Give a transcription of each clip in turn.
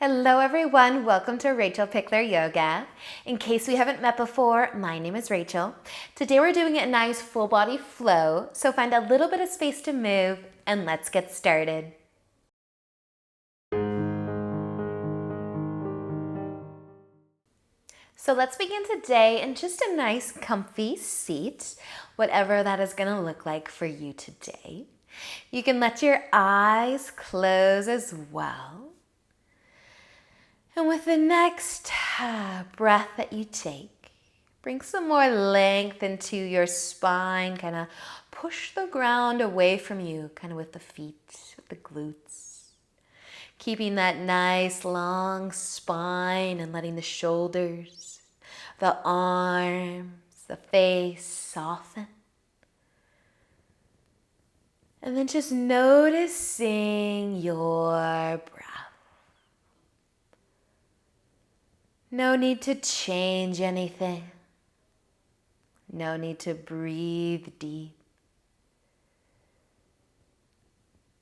Hello everyone, welcome to Rachel Pichler Yoga. In case we haven't met before, my name is Rachel. Today we're doing a nice full body flow, so find a little bit of space to move and let's get started. So let's begin today in just a nice comfy seat, whatever that is going to look like for you today. You can let your eyes close as well. And with the next breath that you take, bring some more length into your spine. Kind of push the ground away from you, kind of with the feet, with the glutes. Keeping that nice long spine and letting the shoulders, the arms, the face soften. And then just noticing your breath. No need to change anything. No need to breathe deep.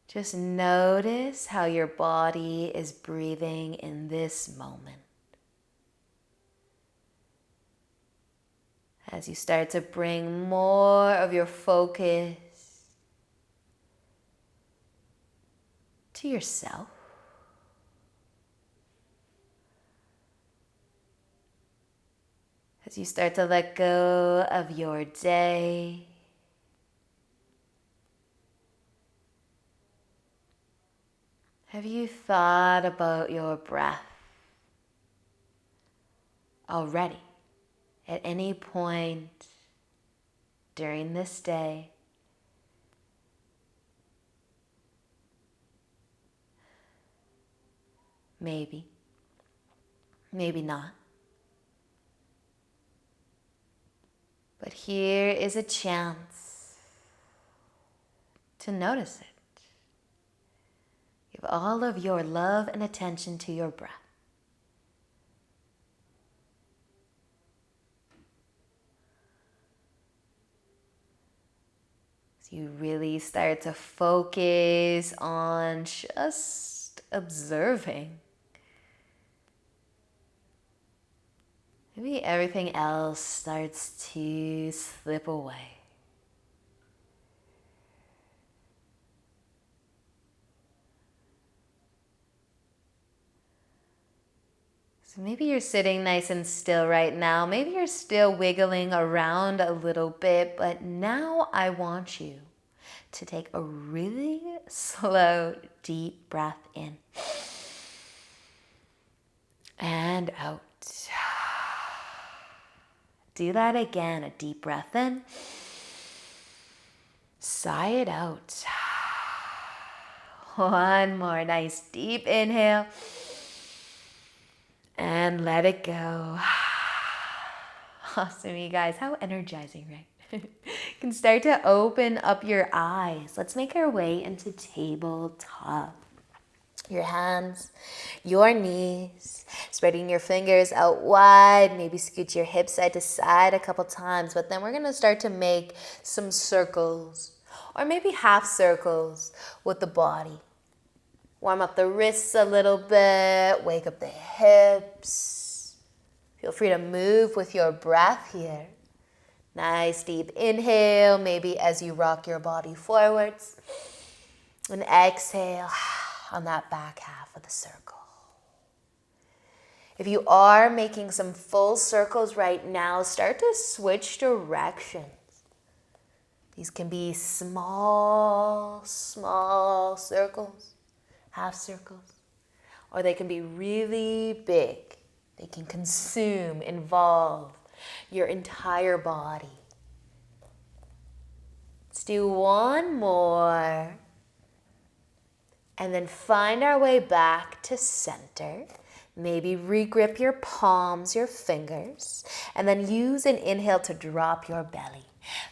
Just notice how your body is breathing in this moment. As you start to bring more of your focus to yourself. As you start to let go of your day, have you thought about your breath already at any point during this day? Maybe, maybe not. But here is a chance to notice it. Give all of your love and attention to your breath. So you really start to focus on just observing. Maybe everything else starts to slip away. So maybe you're sitting nice and still right now. Maybe you're still wiggling around a little bit, but now I want you to take a really slow, deep breath in and out. Do that again, a deep breath in. Sigh it out. One more nice deep inhale. And let it go. Awesome, you guys. How energizing, right? You can start to open up your eyes. Let's make our way into tabletop. Your hands, your knees, spreading your fingers out wide, maybe scoot your hips side to side a couple times, but then we're gonna start to make some circles or maybe half circles with the body. Warm up the wrists a little bit, wake up the hips. Feel free to move with your breath here. Nice deep inhale, maybe as you rock your body forwards. And exhale on that back half of the circle. If you are making some full circles right now, start to switch directions. These can be small circles, half circles, or they can be really big. They can consume, involve your entire body. Let's do one more. And then find our way back to center. Maybe regrip your palms, your fingers, and then use an inhale to drop your belly.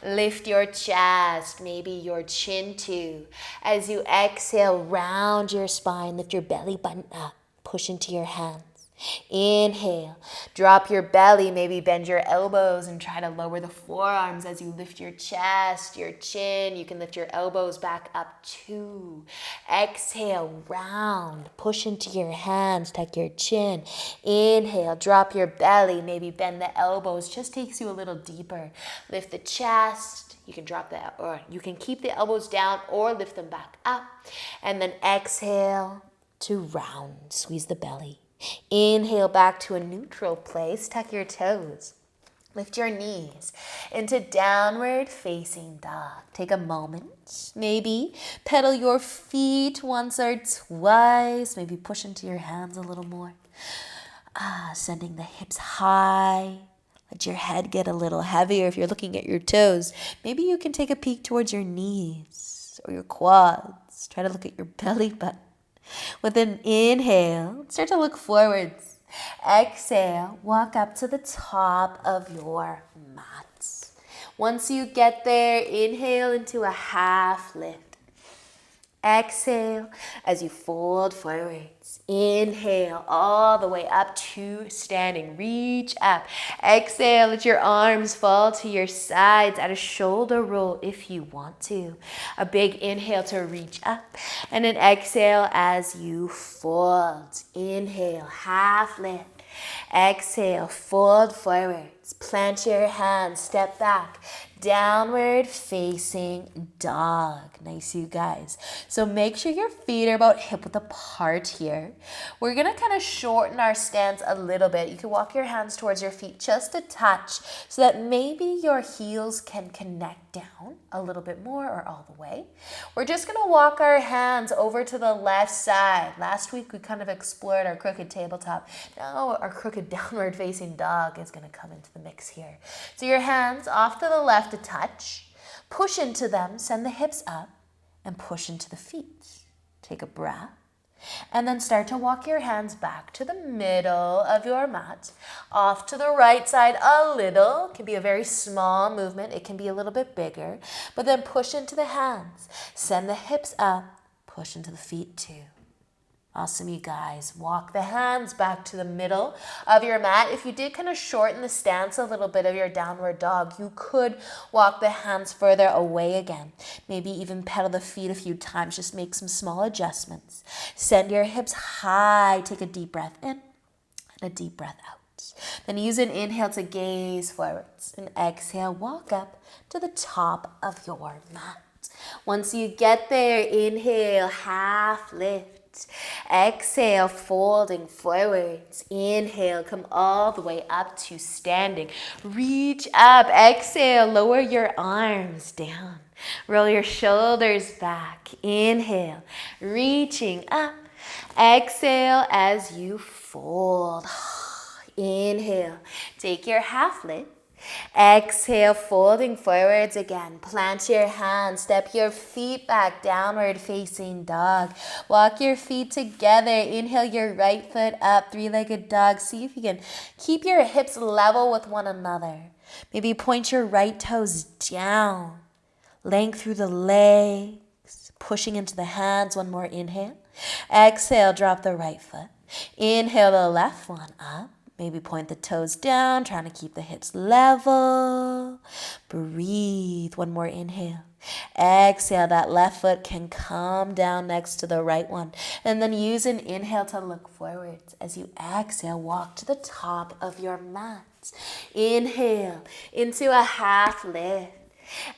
Lift your chest, maybe your chin too. As you exhale, round your spine, lift your belly button up, push into your hands. Inhale, drop your belly, maybe bend your elbows and try to lower the forearms as you lift your chest, your chin. You can lift your elbows back up too. Exhale, round, push into your hands, tuck your chin. Inhale, drop your belly, maybe bend the elbows, just takes you a little deeper. Lift the chest. You can drop that, or you can keep the elbows down or lift them back up. And then exhale to round, squeeze the belly. Inhale back to a neutral place. Tuck your toes. Lift your knees into downward facing dog. Take a moment. Maybe pedal your feet once or twice. Maybe push into your hands a little more. Sending the hips high. Let your head get a little heavier if you're looking at your toes. Maybe you can take a peek towards your knees or your quads. Try to look at your belly button. With an inhale, start to look forwards. Exhale, walk up to the top of your mat. Once you get there, inhale into a half lift. Exhale as you fold forwards. Inhale all the way up to standing. Reach up. Exhale, let your arms fall to your sides. Add a shoulder roll if you want to. A big inhale to reach up. And an exhale as you fold. Inhale, half lift. Exhale, fold forwards. Plant your hands, step back. Downward facing dog. Nice, you guys. So make sure your feet are about hip width apart here. We're going to kind of shorten our stance a little bit. You can walk your hands towards your feet just a touch so that maybe your heels can connect down a little bit more or all the way. We're just going to walk our hands over to the left side. Last week we kind of explored our crooked tabletop. Now our crooked downward facing dog is going to come into the mix here. So your hands off to the left a touch. Push into them, send the hips up, and push into the feet. Take a breath. And then start to walk your hands back to the middle of your mat. Off to the right side a little. It can be a very small movement. It can be a little bit bigger. But then push into the hands. Send the hips up. Push into the feet too. Awesome, you guys. Walk the hands back to the middle of your mat. If you did kind of shorten the stance a little bit of your downward dog, you could walk the hands further away again. Maybe even pedal the feet a few times. Just make some small adjustments. Send your hips high. Take a deep breath in and a deep breath out. Then use an inhale to gaze forwards. And exhale, walk up to the top of your mat. Once you get there, inhale, half lift. Exhale, folding forwards. Inhale, come all the way up to standing. Reach up. Exhale, lower your arms down. Roll your shoulders back. Inhale, reaching up. Exhale as you fold. Inhale, take your half lift. Exhale, folding forwards again. Plant your hands, step your feet back, downward facing dog. Walk your feet together. Inhale your right foot up, three-legged dog. See if you can keep your hips level with one another. Maybe point your right toes down. Length through the legs, pushing into the hands. One more inhale. Exhale, drop the right foot. Inhale the left one up. Maybe point the toes down, trying to keep the hips level. Breathe. One more inhale. Exhale, that left foot can come down next to the right one. And then use an inhale to look forwards. As you exhale, walk to the top of your mat. Inhale into a half lift.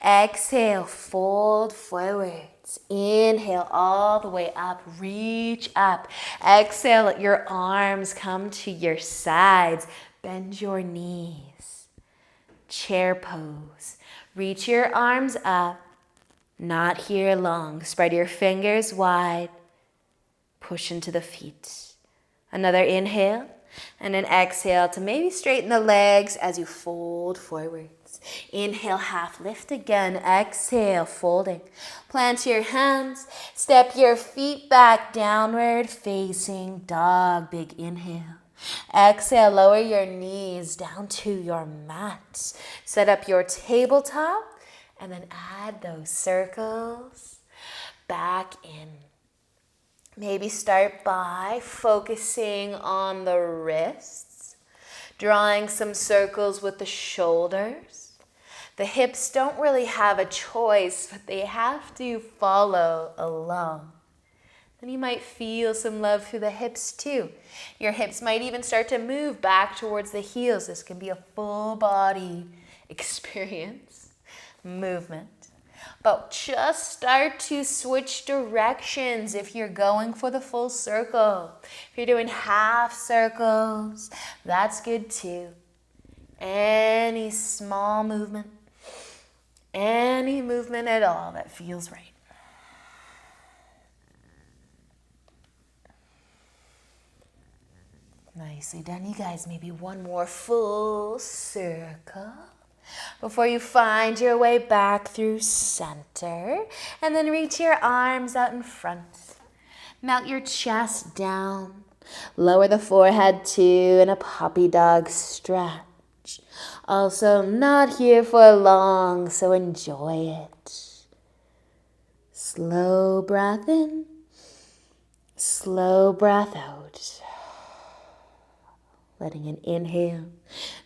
Exhale, fold forwards. Inhale all the way up, reach up. Exhale, let your arms come to your sides. Bend your knees. Chair pose. Reach your arms up, not here long. Spread your fingers wide. Push into the feet. Another inhale and an exhale to maybe straighten the legs as you fold forwards. Inhale, half lift again. Exhale, folding. Plant your hands. Step your feet back, downward facing dog. Big inhale. Exhale, lower your knees down to your mat. Set up your tabletop and then add those circles back in. Maybe start by focusing on the wrists, drawing some circles with the shoulders. The hips don't really have a choice, but they have to follow along. Then you might feel some love through the hips too. Your hips might even start to move back towards the heels. This can be a full body experience, movement. But just start to switch directions if you're going for the full circle. If you're doing half circles, that's good too. Any small movement, any movement at all that feels right. Nicely done, you guys. Maybe one more full circle before you find your way back through center. And then reach your arms out in front. Melt your chest down. Lower the forehead too in a puppy dog stretch. Also not here for long, so enjoy it. Slow breath in. Slow breath out. Letting an inhale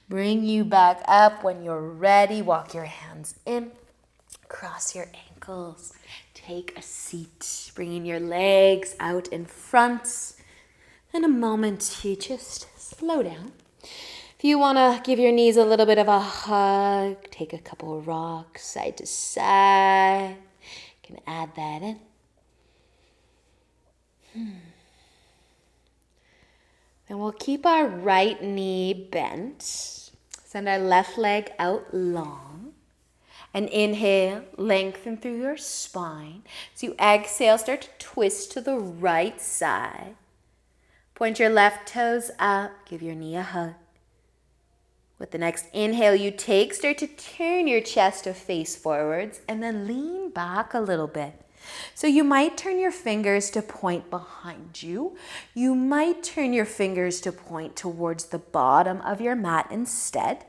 bring you back up. When you're ready, walk your hands in, cross your ankles, take a seat, bringing your legs out in front. In a moment to just slow down. If you want to give your knees a little bit of a hug, take a couple of rocks side to side. You can add that in. Then we'll keep our right knee bent. Send our left leg out long. And inhale, lengthen through your spine. As you exhale, start to twist to the right side. Point your left toes up. Give your knee a hug. With the next inhale you take, start to turn your chest to face forwards and then lean back a little bit. So you might turn your fingers to point behind you. You might turn your fingers to point towards the bottom of your mat instead.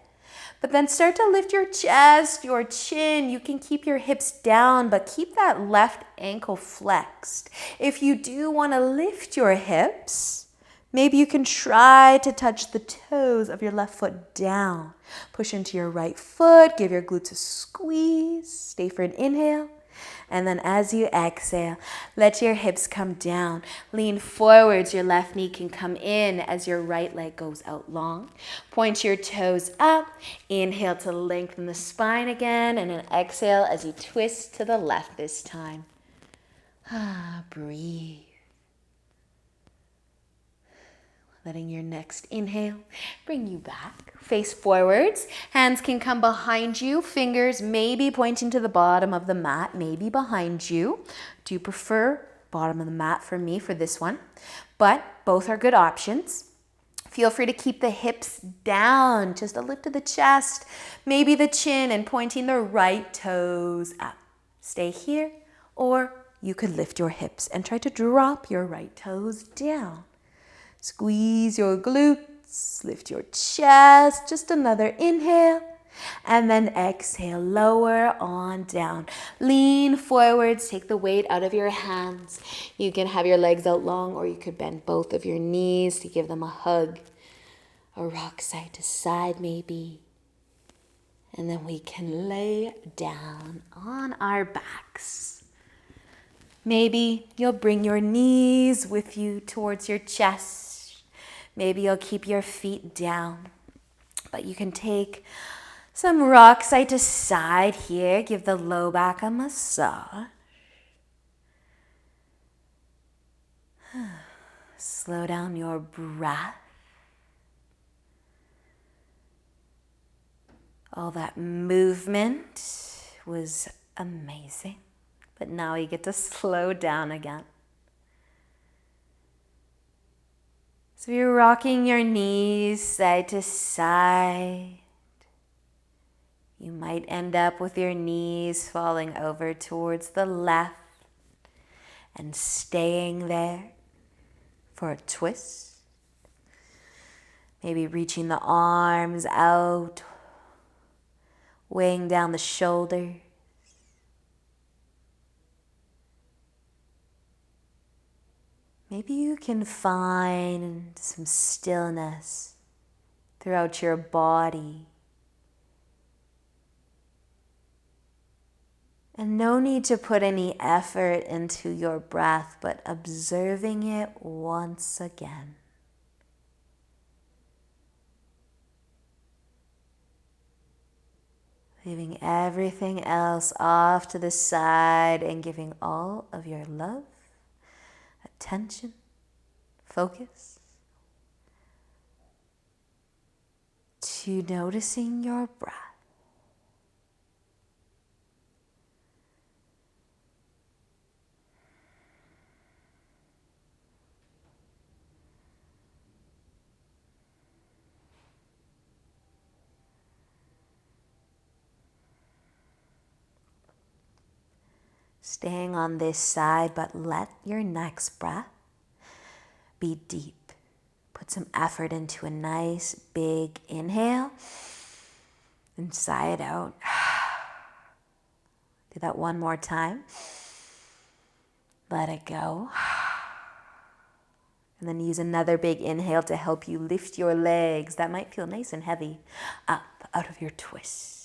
But then start to lift your chest, your chin. You can keep your hips down, but keep that left ankle flexed. If you do want to lift your hips, maybe you can try to touch the toes of your left foot down. Push into your right foot. Give your glutes a squeeze. Stay for an inhale. And then as you exhale, let your hips come down. Lean forwards. Your left knee can come in as your right leg goes out long. Point your toes up. Inhale to lengthen the spine again. And then exhale as you twist to the left this time. Breathe. Letting your next inhale bring you back. Face forwards. Hands can come behind you. Fingers maybe pointing to the bottom of the mat, maybe behind you. Do you prefer bottom of the mat for me for this one? But both are good options. Feel free to keep the hips down, just a lift of the chest, maybe the chin, and pointing the right toes up. Stay here, or you could lift your hips and try to drop your right toes down. Squeeze your glutes, lift your chest, just another inhale, and then exhale, lower on down. Lean forwards, take the weight out of your hands. You can have your legs out long, or you could bend both of your knees to give them a hug, a rock side to side maybe. And then we can lay down on our backs. Maybe you'll bring your knees with you towards your chest. Maybe you'll keep your feet down, but you can take some rock side to side here. Give the low back a massage. Slow down your breath. All that movement was amazing, but now you get to slow down again. So you're rocking your knees side to side. You might end up with your knees falling over towards the left and staying there for a twist. Maybe reaching the arms out, weighing down the shoulders. maybe you can find some stillness throughout your body. And no need to put any effort into your breath, but observing it once again. Leaving everything else off to the side and giving all of your love, attention, focus to noticing your breath. Staying on this side, but let your next breath be deep. Put some effort into a nice big inhale and sigh it out. Do that one more time. Let it go. And then use another big inhale to help you lift your legs. That might feel nice and heavy. Up out of your twist.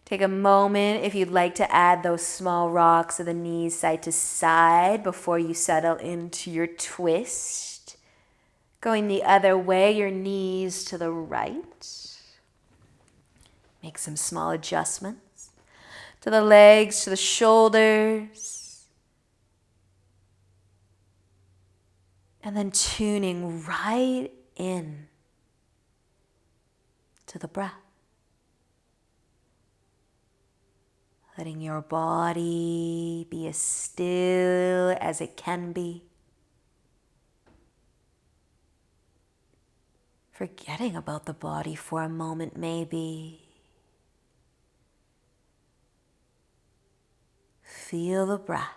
Take a moment if you'd like to add those small rocks of the knees side to side before you settle into your twist. Going the other way, your knees to the right. Make some small adjustments to the legs, to the shoulders. And then tuning right in to the breath. Letting your body be as still as it can be. Forgetting about the body for a moment, maybe. Feel the breath.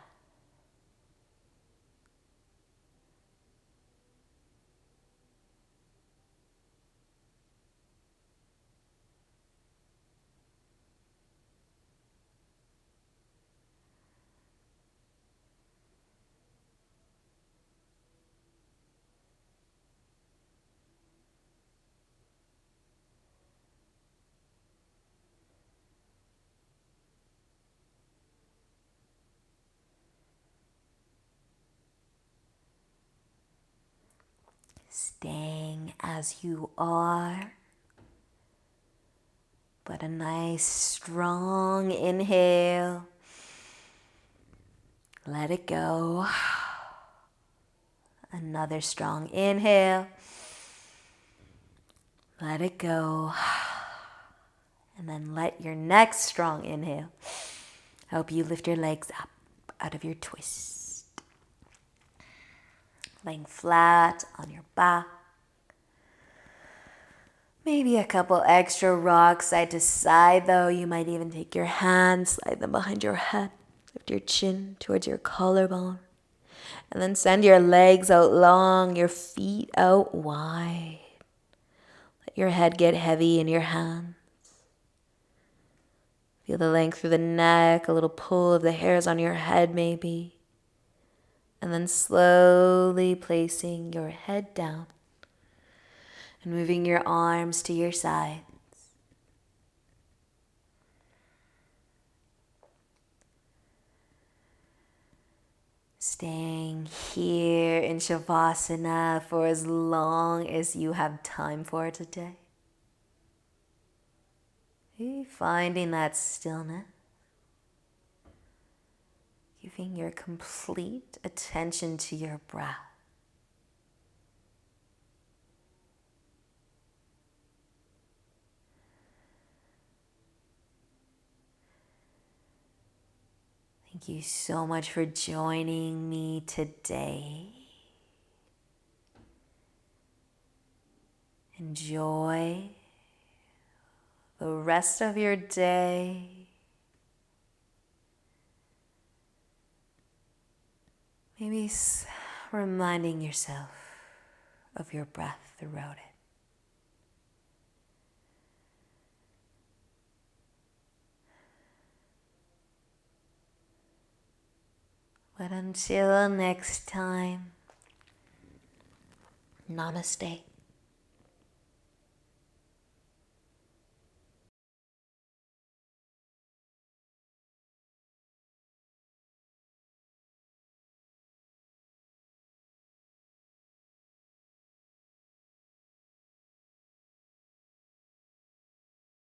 Staying as you are, but a nice strong inhale. Let it go. Another strong inhale. Let it go. And then let your next strong inhale help you lift your legs up out of your twist. Laying flat on your back. Maybe a couple extra rocks side to side though. You might even take your hands, slide them behind your head, lift your chin towards your collarbone. And then send your legs out long, your feet out wide. Let your head get heavy in your hands. Feel the length through the neck, a little pull of the hairs on your head maybe. And then slowly placing your head down and moving your arms to your sides. Staying here in Shavasana for as long as you have time for today. Finding that stillness. Giving your complete attention to your breath. Thank you so much for joining me today. Enjoy the rest of your day. Maybe reminding yourself of your breath throughout it. But until next time, namaste.